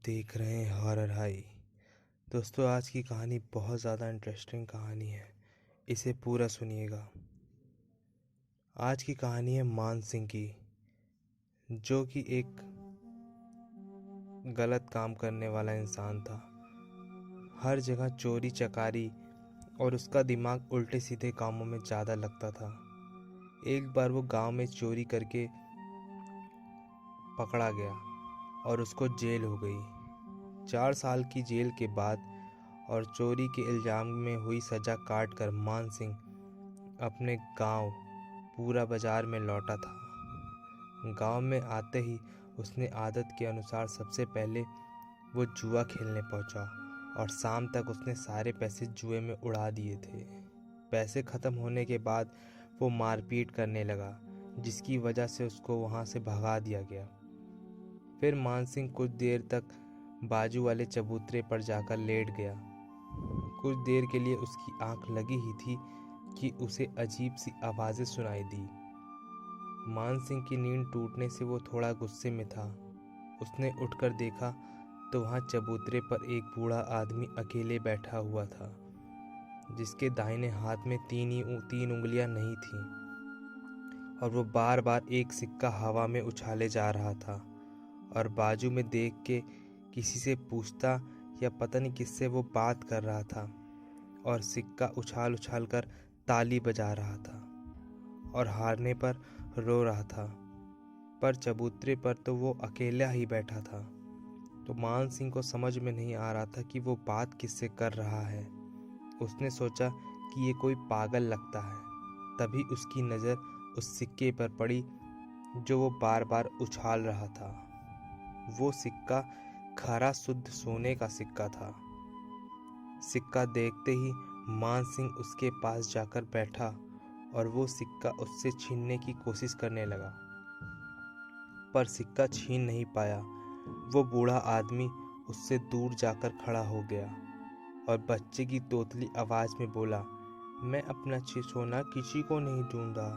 देख रहे हैं हॉरर हाई। दोस्तों, आज की कहानी बहुत ज़्यादा इंटरेस्टिंग कहानी है। इसे पूरा सुनिएगा। आज की कहानी है मान सिंह की, जो कि एक गलत काम करने वाला इंसान था। हर जगह चोरी चकारी और उसका दिमाग उल्टे सीधे कामों में ज़्यादा लगता था। एक बार वो गांव में चोरी करके पकड़ा गया और उसको जेल हो गई। 4 साल की जेल के बाद और चोरी के इल्ज़ाम में हुई सज़ा काट कर मान सिंह अपने गांव पूरा बाजार में लौटा था। गांव में आते ही उसने आदत के अनुसार सबसे पहले वो जुआ खेलने पहुंचा और शाम तक उसने सारे पैसे जुए में उड़ा दिए थे। पैसे ख़त्म होने के बाद वो मारपीट करने लगा, जिसकी वजह से उसको वहां से भगा दिया गया। फिर मान सिंह कुछ देर तक बाजू वाले चबूतरे पर जाकर लेट गया। कुछ देर के लिए उसकी आंख लगी ही थी कि उसे अजीब सी आवाज़ें सुनाई दी। मान सिंह की नींद टूटने से वो थोड़ा गुस्से में था। उसने उठकर देखा तो वहाँ चबूतरे पर एक बूढ़ा आदमी अकेले बैठा हुआ था, जिसके दाहिने हाथ में तीन उंगलियां नहीं थीं और वो बार बार एक सिक्का हवा में उछाले जा रहा था और बाजू में देख के किसी से पूछता या पता नहीं किससे वो बात कर रहा था और सिक्का उछाल उछाल कर ताली बजा रहा था और हारने पर रो रहा था। पर चबूतरे पर तो वो अकेला ही बैठा था, तो मान सिंह को समझ में नहीं आ रहा था कि वो बात किससे कर रहा है। उसने सोचा कि ये कोई पागल लगता है। तभी उसकी नज़र उस सिक्के पर पड़ी जो वो बार बार उछाल रहा था। वो सिक्का खरा शुद्ध सोने का सिक्का था। सिक्का देखते ही मान सिंह उसके पास जाकर बैठा और वो सिक्का उससे छीनने की कोशिश करने लगा, पर सिक्का छीन नहीं पाया। वो बूढ़ा आदमी उससे दूर जाकर खड़ा हो गया और बच्चे की तोतली आवाज में बोला, मैं अपना सोना किसी को नहीं दूंगा।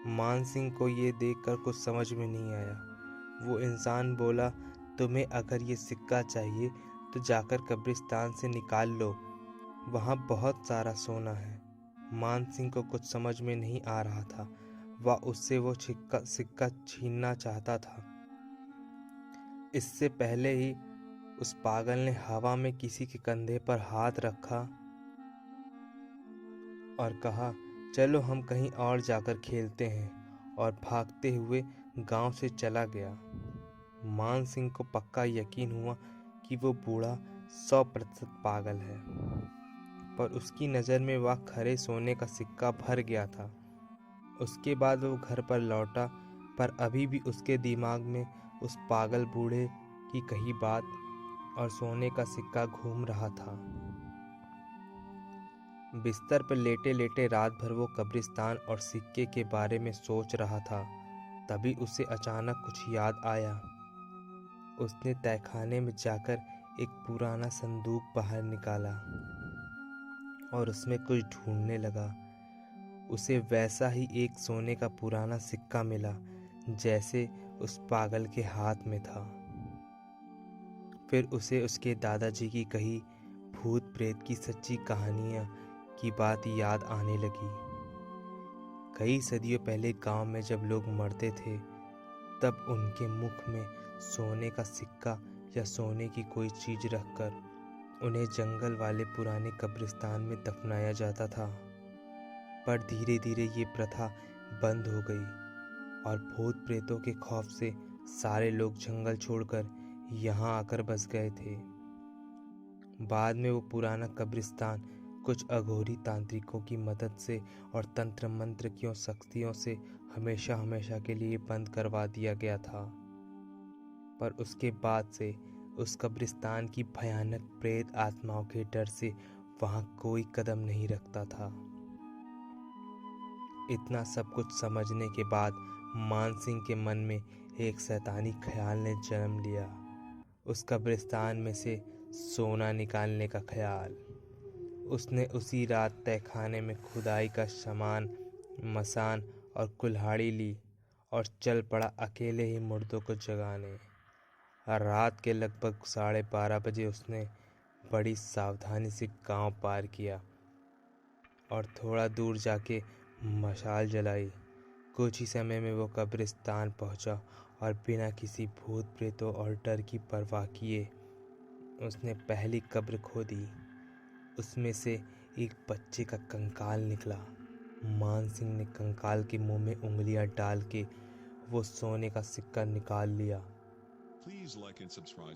मान सिंह को ये देखकर कुछ समझ में नहीं आया। वो इंसान बोला, तुम्हें अगर ये सिक्का चाहिए तो जाकर कब्रिस्तान से निकाल लो, वहाँ बहुत सारा सोना है। मान सिंह को कुछ समझ में नहीं आ रहा था। वह उससे वो सिक्का छीनना चाहता था। इससे पहले ही उस पागल ने हवा में किसी के कंधे पर हाथ रखा और कहा, चलो हम कहीं और जाकर खेलते हैं, और भागते हुए गांव से चला गया। मान सिंह को पक्का यकीन हुआ कि वो बूढ़ा 100% पागल है, पर उसकी नज़र में वह खरे सोने का सिक्का भर गया था। उसके बाद वो घर पर लौटा, पर अभी भी उसके दिमाग में उस पागल बूढ़े की कही बात और सोने का सिक्का घूम रहा था। बिस्तर पर लेटे लेटे रात भर वो कब्रिस्तान और सिक्के के बारे में सोच रहा था। तभी उसे अचानक कुछ याद आया। उसने तहखाने में जाकर एक पुराना संदूक बाहर निकाला और उसमें कुछ ढूंढने लगा। उसे वैसा ही एक सोने का पुराना सिक्का मिला जैसे उस पागल के हाथ में था। फिर उसे उसके दादाजी की कही भूत प्रेत की सच्ची कहानियां की बात याद आने लगी। कई सदियों पहले गांव में जब लोग मरते थे, तब उनके मुख में सोने का सिक्का या सोने की कोई चीज रखकर उन्हें जंगल वाले पुराने कब्रिस्तान में दफनाया जाता था। पर धीरे धीरे ये प्रथा बंद हो गई और भूत प्रेतों के खौफ से सारे लोग जंगल छोड़कर यहाँ आकर बस गए थे। बाद में वो पुराना कब्रिस्तान कुछ अघोरी तांत्रिकों की मदद से और तंत्र मंत्र की शक्तियों से हमेशा हमेशा के लिए बंद करवा दिया गया था। पर उसके बाद से उस कब्रिस्तान की भयानक प्रेत आत्माओं के डर से वहाँ कोई कदम नहीं रखता था। इतना सब कुछ समझने के बाद मान सिंह के मन में एक शैतानी ख्याल ने जन्म लिया। उस कब्रिस्तान में से सोना निकालने का ख्याल। उसने उसी रात तहखाने में खुदाई का सामान, मसान और कुल्हाड़ी ली और चल पड़ा अकेले ही मुर्दों को जगाने। रात के लगभग 12:30 बजे उसने बड़ी सावधानी से गांव पार किया और थोड़ा दूर जाके मशाल जलाई। कुछ ही समय में वो कब्रिस्तान पहुंचा और बिना किसी भूत प्रेतों और डर की परवाह किए उसने पहली कब्र खोदी। उसमें से एक बच्चे का कंकाल निकला। मान सिंह ने कंकाल के मुंह में उंगलियां डाल के वो सोने का सिक्का निकाल लिया।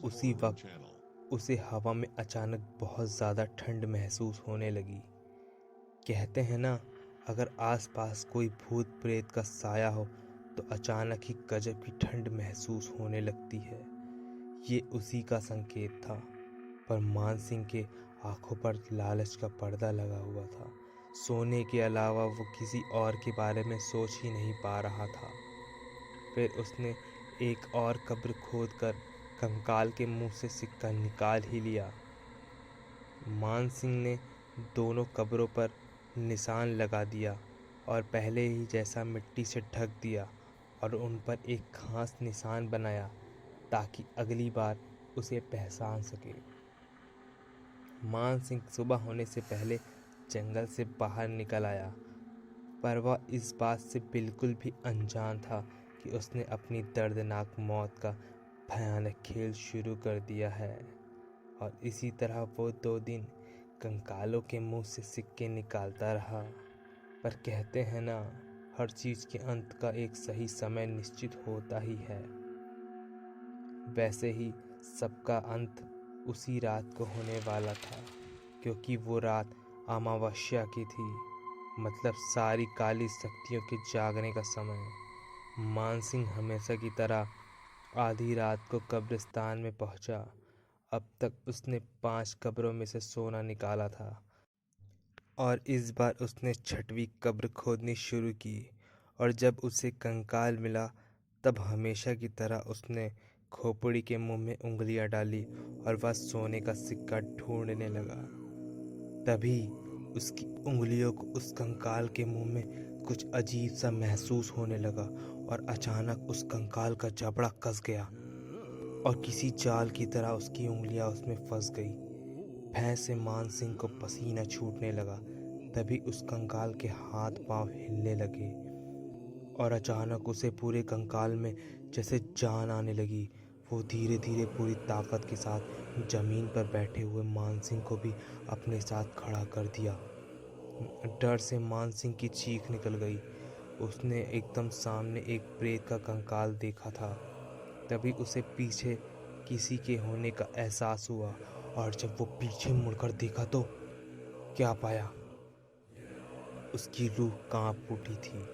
उसी वक्त उसे हवा में अचानक बहुत ज़्यादा ठंड महसूस होने लगी। कहते हैं ना, अगर आसपास कोई भूत प्रेत का साया हो तो अचानक ही गजब की ठंड महसूस होने लगती है। ये उसी का संकेत था। पर मान सिंह के आंखों पर लालच का पर्दा लगा हुआ था। सोने के अलावा वो किसी और के बारे में सोच ही नहीं पा रहा था। फिर उसने एक और कब्र खोदकर कंकाल के मुंह से सिक्का निकाल ही लिया। मान सिंह ने दोनों कब्रों पर निशान लगा दिया और पहले ही जैसा मिट्टी से ढक दिया और उन पर एक खास निशान बनाया ताकि अगली बार उसे पहचान सके। मान सिंह सुबह होने से पहले जंगल से बाहर निकल आया, पर वह इस बात से बिल्कुल भी अनजान था कि उसने अपनी दर्दनाक मौत का भयानक खेल शुरू कर दिया है। और इसी तरह वो 2 दिन कंकालों के मुंह से सिक्के निकालता रहा। पर कहते हैं ना, हर चीज़ के अंत का एक सही समय निश्चित होता ही है। वैसे ही सबका अंत उसी रात को होने वाला था, क्योंकि वो रात अमावस्या की थी, मतलब सारी काली शक्तियों के जागने का समय। मान सिंह हमेशा की तरह आधी रात को कब्रिस्तान में पहुंचा। अब तक उसने 5 कब्रों में से सोना निकाला था और इस बार उसने 6वीं कब्र खोदनी शुरू की। और जब उसे कंकाल मिला तब हमेशा की तरह उसने खोपड़ी के मुंह में उंगलियां डाली और वह सोने का सिक्का ढूंढने लगा। तभी उसकी उंगलियों को उस कंकाल के मुंह में कुछ अजीब सा महसूस होने लगा और अचानक उस कंकाल का जबड़ा कस गया और किसी जाल की तरह उसकी उंगलियां उसमें फंस गई। भय से मान सिंह को पसीना छूटने लगा। तभी उस कंकाल के हाथ पांव हिलने लगे और अचानक उसे पूरे कंकाल में जैसे जान आने लगी। वो धीरे धीरे पूरी ताकत के साथ जमीन पर बैठे हुए मान सिंह को भी अपने साथ खड़ा कर दिया। डर से मान सिंह की चीख निकल गई। उसने एकदम सामने एक प्रेत का कंकाल देखा था। तभी उसे पीछे किसी के होने का एहसास हुआ और जब वो पीछे मुड़कर देखा तो क्या पाया, उसकी रूह कांप उठी थी,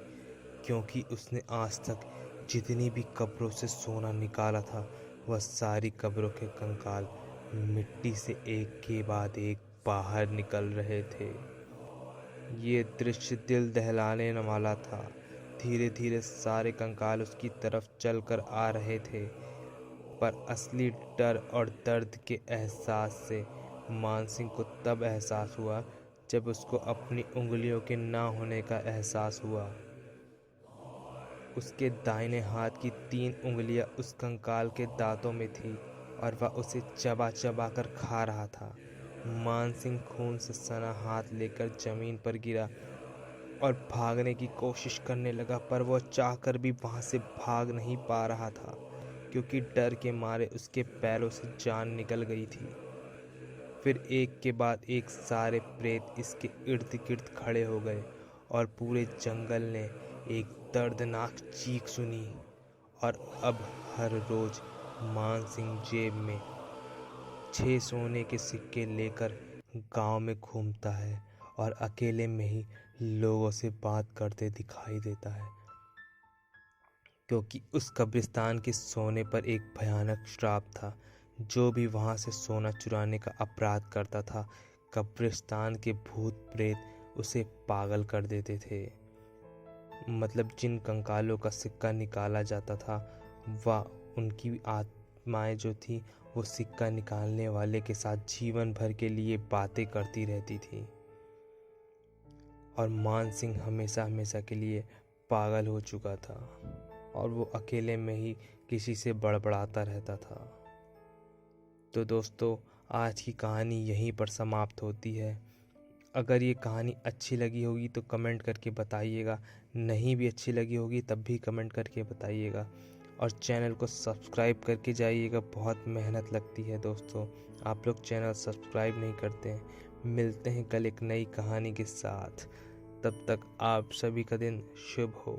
क्योंकि उसने आज तक जितनी भी कब्रों से सोना निकाला था वह सारी कब्रों के कंकाल मिट्टी से एक के बाद एक बाहर निकल रहे थे। ये दृश्य दिल दहलाने वाला था। धीरे धीरे सारे कंकाल उसकी तरफ चलकर आ रहे थे, पर असली डर और दर्द के एहसास से मान सिंह को तब एहसास हुआ जब उसको अपनी उंगलियों के ना होने का एहसास हुआ। उसके दाहिने हाथ की 3 उंगलियां उस कंकाल के दांतों में थी और वह उसे चबा चबा कर खा रहा था। मान सिंह खून से सना हाथ लेकर जमीन पर गिरा और भागने की कोशिश करने लगा, पर वह चाहकर भी वहां से भाग नहीं पा रहा था, क्योंकि डर के मारे उसके पैरों से जान निकल गई थी। फिर एक के बाद एक सारे प्रेत इसके इर्द गिर्द खड़े हो गए और पूरे जंगल ने एक दर्दनाक चीख सुनी। और अब हर रोज मान सिंह जेब में 6 सोने के सिक्के लेकर गांव में घूमता है और अकेले में ही लोगों से बात करते दिखाई देता है, क्योंकि उस कब्रिस्तान के सोने पर एक भयानक श्राप था। जो भी वहां से सोना चुराने का अपराध करता था, कब्रिस्तान के भूत प्रेत उसे पागल कर देते थे। मतलब जिन कंकालों का सिक्का निकाला जाता था वह उनकी आत्माएं जो थी वो सिक्का निकालने वाले के साथ जीवन भर के लिए बातें करती रहती थी। और मान सिंह हमेशा हमेशा के लिए पागल हो चुका था और वो अकेले में ही किसी से बड़बड़ाता रहता था। तो दोस्तों, आज की कहानी यहीं पर समाप्त होती है। अगर ये कहानी अच्छी लगी होगी तो कमेंट करके बताइएगा, नहीं भी अच्छी लगी होगी तब भी कमेंट करके बताइएगा, और चैनल को सब्सक्राइब करके जाइएगा। बहुत मेहनत लगती है दोस्तों, आप लोग चैनल सब्सक्राइब नहीं करते हैं। मिलते हैं कल एक नई कहानी के साथ, तब तक आप सभी का दिन शुभ हो।